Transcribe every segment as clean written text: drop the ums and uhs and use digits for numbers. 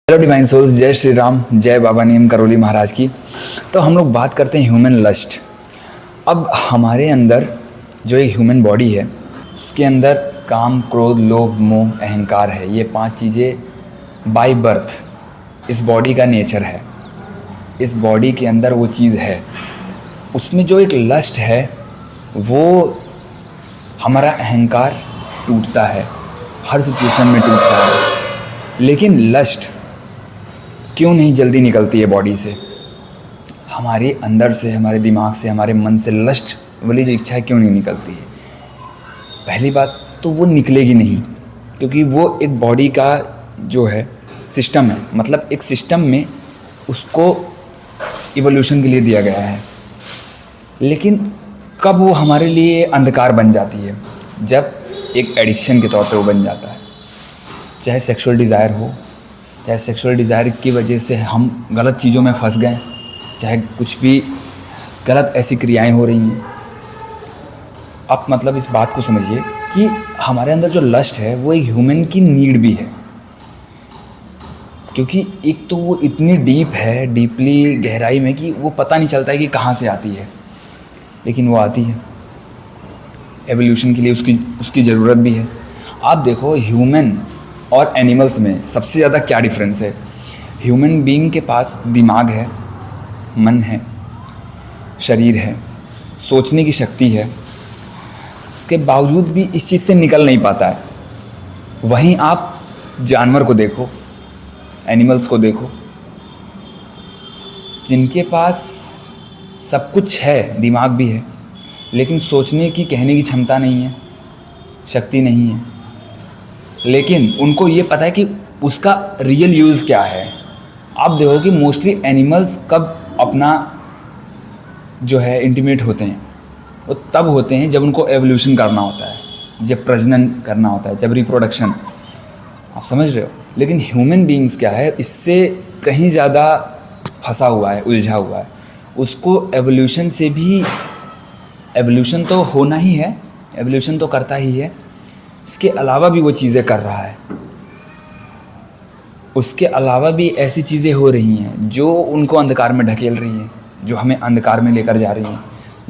Hello divine souls, जय श्री राम, जय बाबा नीम करौली महाराज की। तो हम लोग बात करते हैं ह्यूमन लस्ट। अब हमारे अंदर जो एक ह्यूमन बॉडी है उसके अंदर काम, क्रोध, लोभ, मोह, अहंकार है। ये 5 चीज़ें बाय बर्थ इस बॉडी का नेचर है। इस बॉडी के अंदर वो चीज़ है। उसमें जो एक लस्ट है वो हमारा अहंकार टूटता है, हर सिचुएशन में टूटता है। लेकिन लस्ट क्यों नहीं जल्दी निकलती है बॉडी से? हमारे अंदर से, हमारे दिमाग से, हमारे मन से लस्ट वाली जो इच्छा है क्यों नहीं निकलती है? पहली बात तो वो निकलेगी नहीं, क्योंकि वो एक बॉडी का जो है सिस्टम है। मतलब एक सिस्टम में उसको इवोल्यूशन के लिए दिया गया है। लेकिन कब वो हमारे लिए अंधकार बन जाती है? जब एक एडिक्शन के तौर पे वो बन जाता है। चाहे सेक्सुअल डिज़ायर हो, चाहे सेक्सुअल डिज़ायर की वजह से हम गलत चीज़ों में फंस गए, चाहे कुछ भी गलत ऐसी क्रियाएं हो रही हैं। आप मतलब इस बात को समझिए कि हमारे अंदर जो लस्ट है वो एक ह्यूमन की नीड भी है। क्योंकि एक तो वो इतनी डीप है, डीपली गहराई में, कि वो पता नहीं चलता है कि कहाँ से आती है, लेकिन वो आती है। एवोल्यूशन के लिए उसकी ज़रूरत भी है। आप देखो ह्यूमन और एनिमल्स में सबसे ज़्यादा क्या डिफरेंस है? ह्यूमन बीइंग के पास दिमाग है, मन है, शरीर है, सोचने की शक्ति है। उसके बावजूद भी इस चीज़ से निकल नहीं पाता है। वहीं आप जानवर को देखो, एनिमल्स को देखो, जिनके पास सब कुछ है, दिमाग भी है, लेकिन सोचने की, कहने की क्षमता नहीं है, शक्ति नहीं है। लेकिन उनको ये पता है कि उसका रियल यूज़ क्या है। आप देखो कि मोस्टली एनिमल्स कब अपना जो है इंटीमेट होते हैं, वो तब होते हैं जब उनको एवोल्यूशन करना होता है, जब प्रजनन करना होता है, जब रिप्रोडक्शन। आप समझ रहे हो? लेकिन ह्यूमन बीइंग्स क्या है, इससे कहीं ज़्यादा फंसा हुआ है, उलझा हुआ है। उसको एवोल्यूशन से भी, एवोल्यूशन तो होना ही है, एवोल्यूशन तो करता ही है, उसके अलावा भी वो चीज़ें कर रहा है। उसके अलावा भी ऐसी चीज़ें हो रही हैं जो उनको अंधकार में ढकेल रही हैं, जो हमें अंधकार में लेकर जा रही हैं,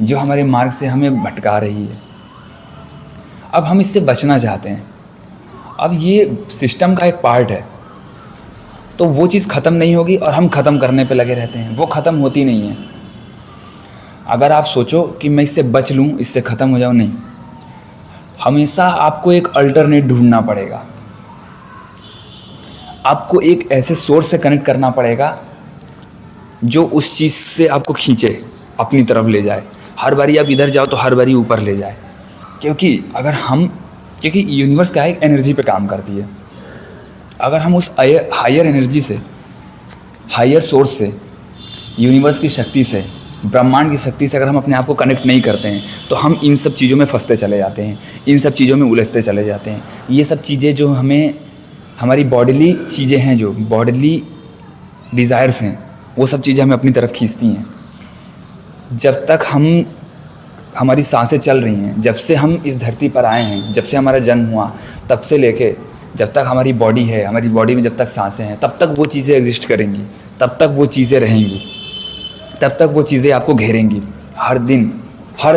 जो हमारे मार्ग से हमें भटका रही है। अब हम इससे बचना चाहते हैं। अब ये सिस्टम का एक पार्ट है, तो वो चीज़ ख़त्म नहीं होगी और हम ख़त्म करने पे लगे रहते हैं। वो ख़त्म होती नहीं है। अगर आप सोचो कि मैं इससे बच लूँ, इससे ख़त्म हो जाऊँ, नहीं। हमेशा आपको एक अल्टरनेट ढूंढना पड़ेगा। आपको एक ऐसे सोर्स से कनेक्ट करना पड़ेगा जो उस चीज़ से आपको खींचे, अपनी तरफ ले जाए। हर बारी आप इधर जाओ तो हर बारी ऊपर ले जाए। क्योंकि यूनिवर्स क्या है, एक एनर्जी पे काम करती है। अगर हम उस हायर एनर्जी से, हायर सोर्स से, यूनिवर्स की शक्ति से, ब्रह्मांड की शक्ति से अगर हम अपने आप को कनेक्ट नहीं करते हैं तो हम इन सब चीज़ों में फंसते चले जाते हैं, इन सब चीज़ों में उलझते चले जाते हैं। ये सब चीज़ें जो हमें, हमारी बॉडीली चीज़ें हैं, जो बॉडीली डिज़ायर्स हैं, वो सब चीज़ें हमें अपनी तरफ खींचती हैं। जब तक हमारी सांसें चल रही हैं, जब से हम इस धरती पर आए हैं, जब से हमारा जन्म हुआ, तब से लेके जब तक हमारी बॉडी है, हमारी बॉडी में जब तक सांसें हैं, तब तक वो चीज़ें एग्जिस्ट करेंगी, तब तक वो चीज़ें रहेंगी, तब तक वो चीज़ें आपको घेरेंगी। हर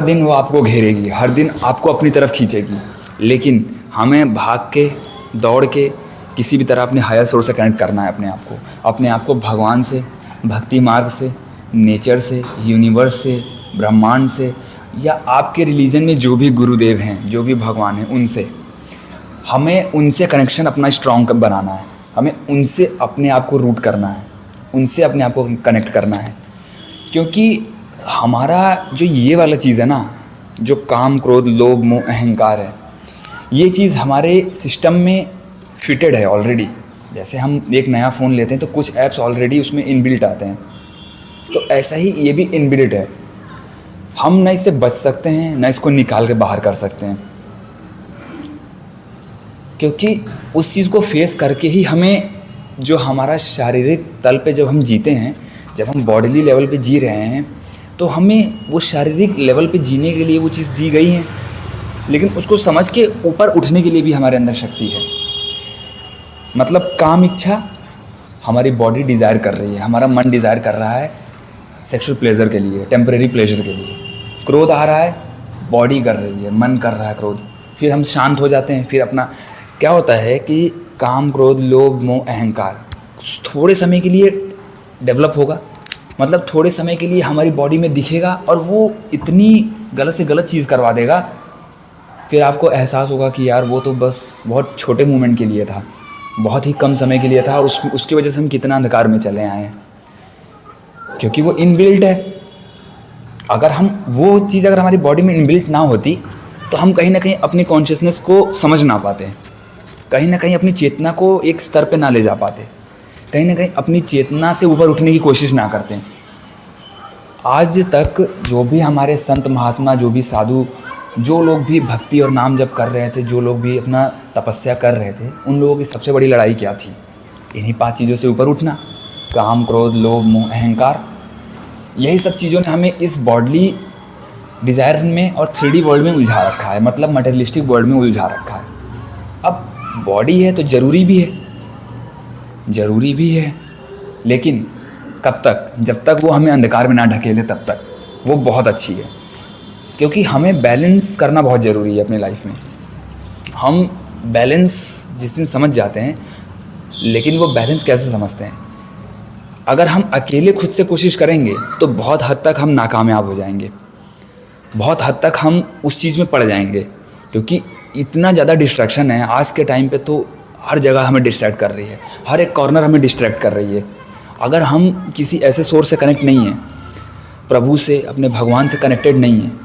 दिन वो आपको घेरेगी, हर दिन आपको अपनी तरफ खींचेगी। लेकिन हमें भाग के, दौड़ के किसी भी तरह अपने हायर सोर्स से कनेक्ट करना है अपने आप को भगवान से, भक्ति मार्ग से, नेचर से, यूनिवर्स से, ब्रह्मांड से, या आपके रिलीजन में जो भी गुरुदेव हैं, जो भी भगवान हैं, उनसे हमें, उनसे कनेक्शन अपना स्ट्रॉन्ग बनाना है। हमें उनसे अपने आप को रूट करना है, उनसे अपने आप को कनेक्ट करना है। क्योंकि हमारा जो ये वाला चीज़ है ना, जो काम, क्रोध, लोभ, मोह, अहंकार है, ये चीज़ हमारे सिस्टम में फिटेड है ऑलरेडी। जैसे हम एक नया फ़ोन लेते हैं तो कुछ ऐप्स ऑलरेडी उसमें इनबिल्ट आते हैं, तो ऐसा ही ये भी इनबिल्ट है। हम ना इससे बच सकते हैं, ना इसको निकाल के बाहर कर सकते हैं। क्योंकि उस चीज़ को फेस करके ही हमें, जो हमारा शारीरिक तल पे जब हम जीते हैं, जब हम बॉडीली लेवल पे जी रहे हैं, तो हमें वो शारीरिक लेवल पे जीने के लिए वो चीज़ दी गई है। लेकिन उसको समझ के ऊपर उठने के लिए भी हमारे अंदर शक्ति है। मतलब काम इच्छा, हमारी बॉडी डिज़ायर कर रही है, हमारा मन डिज़ायर कर रहा है सेक्सुअल प्लेजर के लिए, टेम्परेरी प्लेजर के लिए। क्रोध आ रहा है, बॉडी कर रही है, मन कर रहा है क्रोध। फिर हम शांत हो जाते हैं। फिर अपना क्या होता है कि काम, क्रोध, लोभ, मोह, अहंकार थोड़े समय के लिए डेवलप होगा, मतलब थोड़े समय के लिए हमारी बॉडी में दिखेगा और वो इतनी गलत से गलत चीज़ करवा देगा। फिर आपको एहसास होगा कि यार वो तो बस बहुत छोटे मोमेंट के लिए था, बहुत ही कम समय के लिए था और उसकी वजह से हम कितना अंधकार में चले आए हैं, क्योंकि वो इनबिल्ट है। अगर हम वो चीज़ अगर हमारी बॉडी में इनबिल्ट ना होती तो हम कहीं ना कहीं अपनी कॉन्शियसनेस को समझ ना पाते, कहीं ना कहीं अपनी चेतना को एक स्तर पे ना ले जा पाते, कहीं ना कहीं अपनी चेतना से ऊपर उठने की कोशिश ना करते। आज तक जो भी हमारे संत महात्मा, जो भी साधु, जो लोग भी भक्ति और नाम जप कर रहे थे, जो लोग भी अपना तपस्या कर रहे थे, उन लोगों की सबसे बड़ी लड़ाई क्या थी? इन्हीं 5 चीज़ों से ऊपर उठना, काम, क्रोध, लोभ, मोह, अहंकार। यही सब चीज़ों ने हमें इस बॉडली डिज़ायर में और 3D वर्ल्ड में उलझा रखा है, मतलब मटेरियलिस्टिक वर्ल्ड में उलझा रखा है। अब बॉडी है तो ज़रूरी भी है, लेकिन कब तक? जब तक वो हमें अंधकार में ना ढकेले तब तक वो बहुत अच्छी है, क्योंकि हमें बैलेंस करना बहुत ज़रूरी है अपनी लाइफ में। हम बैलेंस जिस दिन समझ जाते हैं, लेकिन वो बैलेंस कैसे समझते हैं? अगर हम अकेले खुद से कोशिश करेंगे तो बहुत हद तक हम नाकामयाब हो जाएंगे, बहुत हद तक हम उस चीज़ में पड़ जाएंगे, क्योंकि इतना ज़्यादा डिस्ट्रैक्शन है आज के टाइम पे। तो हर जगह हमें डिस्ट्रैक्ट कर रही है, हर एक कॉर्नर हमें डिस्ट्रैक्ट कर रही है। अगर हम किसी ऐसे सोर्स से कनेक्ट नहीं हैं, प्रभु से, अपने भगवान से कनेक्टेड नहीं हैं,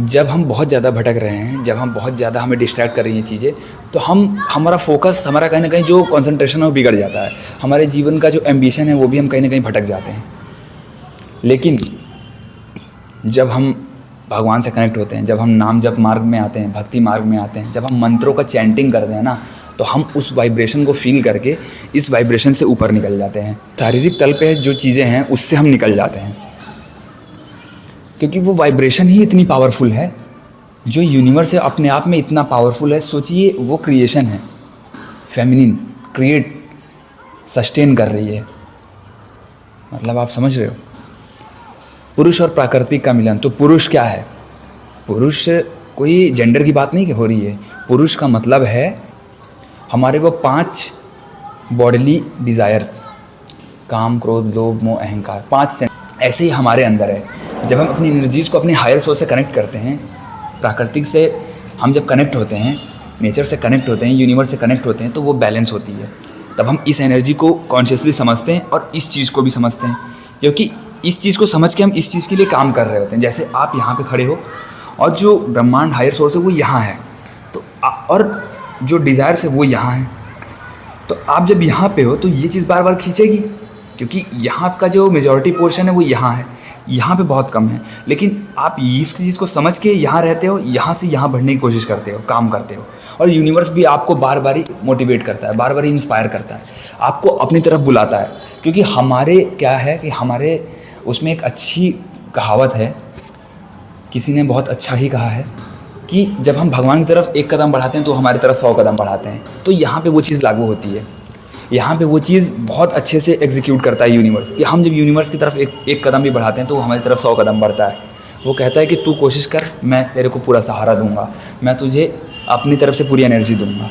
जब हम बहुत ज़्यादा भटक रहे हैं, जब हम बहुत ज़्यादा हमें डिस्ट्रैक्ट कर रही हैं चीज़ें, तो हमारा फोकस, हमारा कहीं ना कहीं जो कंसंट्रेशन है वो बिगड़ जाता है। हमारे जीवन का जो एम्बिशन है वो भी हम कहीं ना कहीं भटक जाते हैं। लेकिन जब हम भगवान से कनेक्ट होते हैं, जब हम नाम जप मार्ग में आते हैं, भक्ति मार्ग में आते हैं, जब हम मंत्रों का चैंटिंग करते हैं ना, तो हम उस वाइब्रेशन को फील करके इस वाइब्रेशन से ऊपर निकल जाते हैं। शारीरिक तल पे जो चीज़ें हैं उससे हम निकल जाते हैं, क्योंकि वो वाइब्रेशन ही इतनी पावरफुल है। जो यूनिवर्स है अपने आप में इतना पावरफुल है। सोचिए, वो क्रिएशन है, फेमिनिन, क्रिएट, सस्टेन कर रही है, मतलब आप समझ रहे हो। पुरुष और प्राकृतिक का मिलन। तो पुरुष क्या है? पुरुष कोई जेंडर की बात नहीं हो रही है। पुरुष का मतलब है हमारे वो 5 बॉडीली डिज़ायर्स, काम, क्रोध, लोभ, मोह, अहंकार, 5 से ऐसे ही हमारे अंदर है। जब हम अपनी एनर्जीज़ को अपने हायर सोर्स से कनेक्ट करते हैं, प्राकृतिक से हम जब कनेक्ट होते हैं, नेचर से कनेक्ट होते हैं, यूनिवर्स से कनेक्ट होते हैं, तो वो बैलेंस होती है। तब हम इस एनर्जी को कॉन्शियसली समझते हैं और इस चीज़ को भी समझते हैं, क्योंकि इस चीज़ को समझ के हम इस चीज़ के लिए काम कर रहे होते हैं। जैसे आप यहाँ पे खड़े हो और जो ब्रह्मांड हायर सोर्स है वो यहाँ है, तो और जो डिज़ायर्स है वो यहाँ है, तो आप जब यहाँ पे हो तो ये चीज़ बार बार खींचेगी, क्योंकि यहाँ का जो मेजॉरिटी पोर्शन है वो यहाँ है, यहाँ पे बहुत कम है। लेकिन आप इस चीज़ को समझ के यहाँ रहते हो, यहाँ से यहाँ बढ़ने की कोशिश करते हो, काम करते हो, और यूनिवर्स भी आपको बार बार ही मोटिवेट करता है, बार बार ही इंस्पायर करता है, आपको अपनी तरफ बुलाता है। क्योंकि हमारे क्या है कि हमारे उसमें एक अच्छी कहावत है, किसी ने बहुत अच्छा ही कहा है कि जब हम भगवान की तरफ 1 कदम बढ़ाते हैं तो हमारी तरफ 100 कदम बढ़ाते हैं। तो यहाँ पे वो चीज़ लागू होती है, यहाँ पे वो चीज़ बहुत अच्छे से एग्जीक्यूट करता है यूनिवर्स, कि हम जब यूनिवर्स की तरफ एक कदम भी बढ़ाते हैं तो वो हमारी तरफ 100 कदम बढ़ता है। वो कहता है कि तू कोशिश कर, मैं तेरे को पूरा सहारा दूंगा, मैं तुझे अपनी तरफ से पूरी एनर्जी दूंगा।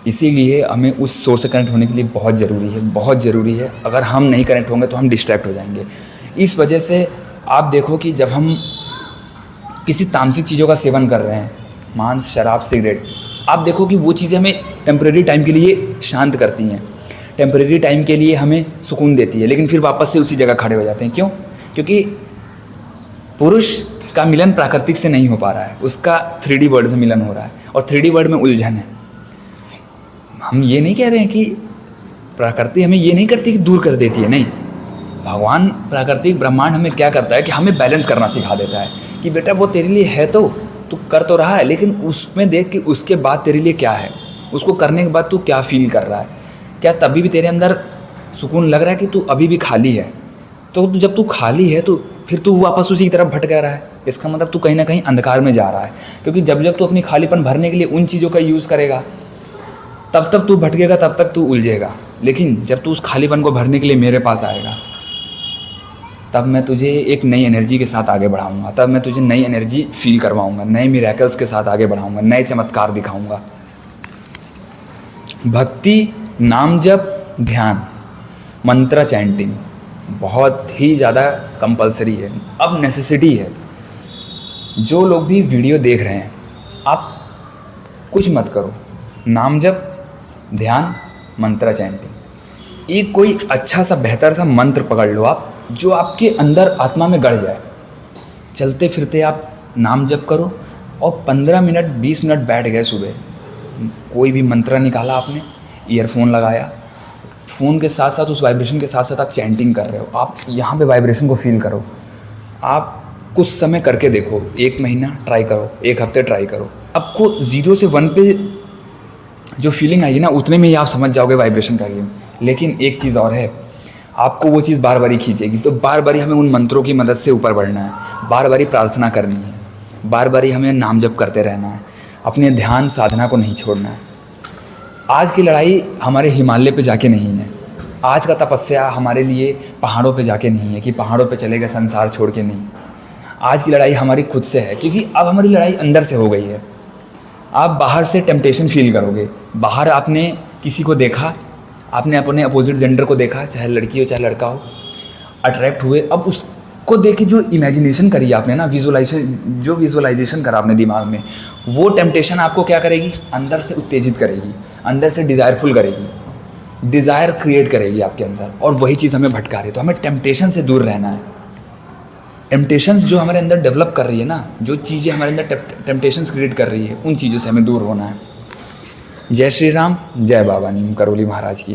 इसीलिए हमें उस सोर्स से कनेक्ट होने के लिए बहुत ज़रूरी है, बहुत ज़रूरी है। अगर हम नहीं कनेक्ट होंगे तो हम डिस्ट्रैक्ट हो जाएंगे। इस वजह से आप देखो कि जब हम किसी तामसिक चीज़ों का सेवन कर रहे हैं, मांस, शराब, सिगरेट, आप देखो कि वो चीज़ें हमें टेम्परेरी टाइम के लिए शांत करती हैं, टेम्परेरी टाइम के लिए हमें सुकून देती है, लेकिन फिर वापस से उसी जगह खड़े हो जाते हैं। क्यों? क्योंकि पुरुष का मिलन प्राकृतिक से नहीं हो पा रहा है, उसका 3D वर्ल्ड से मिलन हो रहा है, और 3D वर्ल्ड में उलझन है। हम ये नहीं कह रहे हैं कि प्रकृति हमें ये नहीं करती कि दूर कर देती है, नहीं। भगवान, प्राकृतिक ब्रह्मांड हमें क्या करता है कि हमें बैलेंस करना सिखा देता है कि बेटा वो तेरे लिए है, तो तू कर तो रहा है, लेकिन उसमें देख कि उसके बाद तेरे लिए क्या है, उसको करने के बाद तू क्या फील कर रहा है, क्या तभी भी तेरे अंदर सुकून लग रहा है कि तू अभी भी खाली है। तो जब तू खाली है तो फिर तू वापस उसी की तरफ भटक रहा है, इसका मतलब तू कहीं ना कहीं अंधकार में जा रहा है। क्योंकि जब जब तू अपनी खालीपन भरने के लिए उन चीज़ों का यूज़ करेगा तब तक तू भटकेगा, तब तक तू उलझेगा। लेकिन जब तू उस खालीपन को भरने के लिए मेरे पास आएगा, तब मैं तुझे एक नई एनर्जी के साथ आगे बढ़ाऊंगा, तब मैं तुझे नई एनर्जी फील करवाऊंगा, नए मिरेकल्स के साथ आगे बढ़ाऊंगा, नए चमत्कार दिखाऊंगा। भक्ति, नाम जप, ध्यान, मंत्र चैंटिंग बहुत ही ज़्यादा कंपलसरी है, अब नेसेसिटी है। जो लोग भी वीडियो देख रहे हैं, आप कुछ मत करो, नाम जप, ध्यान, मंत्र चैंटिंग, एक कोई अच्छा सा बेहतर सा मंत्र पकड़ लो आप, जो आपके अंदर आत्मा में गड़ जाए। चलते फिरते आप नाम जप करो और 15 मिनट 20 मिनट बैठ गए सुबह, कोई भी मंत्र निकाला आपने, ईयरफोन लगाया, फ़ोन के साथ साथ उस वाइब्रेशन के साथ साथ आप चैंटिंग कर रहे हो, आप यहाँ पे वाइब्रेशन को फील करो। आप कुछ समय करके देखो, 1 महीना ट्राई करो, 1 हफ्ते ट्राई करो, आपको 0 से 1 पे जो फीलिंग आएगी ना, उतने में ही आप समझ जाओगे वाइब्रेशन का गेम। लेकिन एक चीज़ और है, आपको वो चीज़ बार बार ही खींचेगी, तो बार बार हमें उन मंत्रों की मदद से ऊपर बढ़ना है, बार बार प्रार्थना करनी है, बार बार हमें नाम जप करते रहना है, अपने ध्यान साधना को नहीं छोड़ना है। आज की लड़ाई हमारे हिमालय पे जाके नहीं है, आज का तपस्या हमारे लिए पहाड़ों पे जाके नहीं है कि पहाड़ों पे चले गए संसार छोड़ के, नहीं। आज की लड़ाई हमारी खुद से है, क्योंकि अब हमारी लड़ाई अंदर से हो गई है। आप बाहर से टेम्पटेशन फील करोगे, बाहर आपने किसी को देखा, आपने अपने अपोजिट जेंडर को देखा, चाहे लड़की हो चाहे लड़का हो, अट्रैक्ट हुए, अब उसको देख के जो इमेजिनेशन करी आपने ना, विजुअलाइजेशन करा आपने दिमाग में, वो टेम्पटेशन आपको क्या करेगी, अंदर से उत्तेजित करेगी, अंदर से डिज़ायरफुल करेगी, डिज़ायर क्रिएट करेगी आपके अंदर, और वही चीज़ हमें भटका रही है। तो हमें टेम्पटेशन से दूर रहना है। टेम्पटेशंस जो हमारे अंदर डेवलप कर रही है ना, जो चीज़ें हमारे अंदर टेम्पटेशंस क्रिएट कर रही है, उन चीज़ों से हमें दूर होना है। जय श्री राम, जय बाबा नीम करोली महाराज की।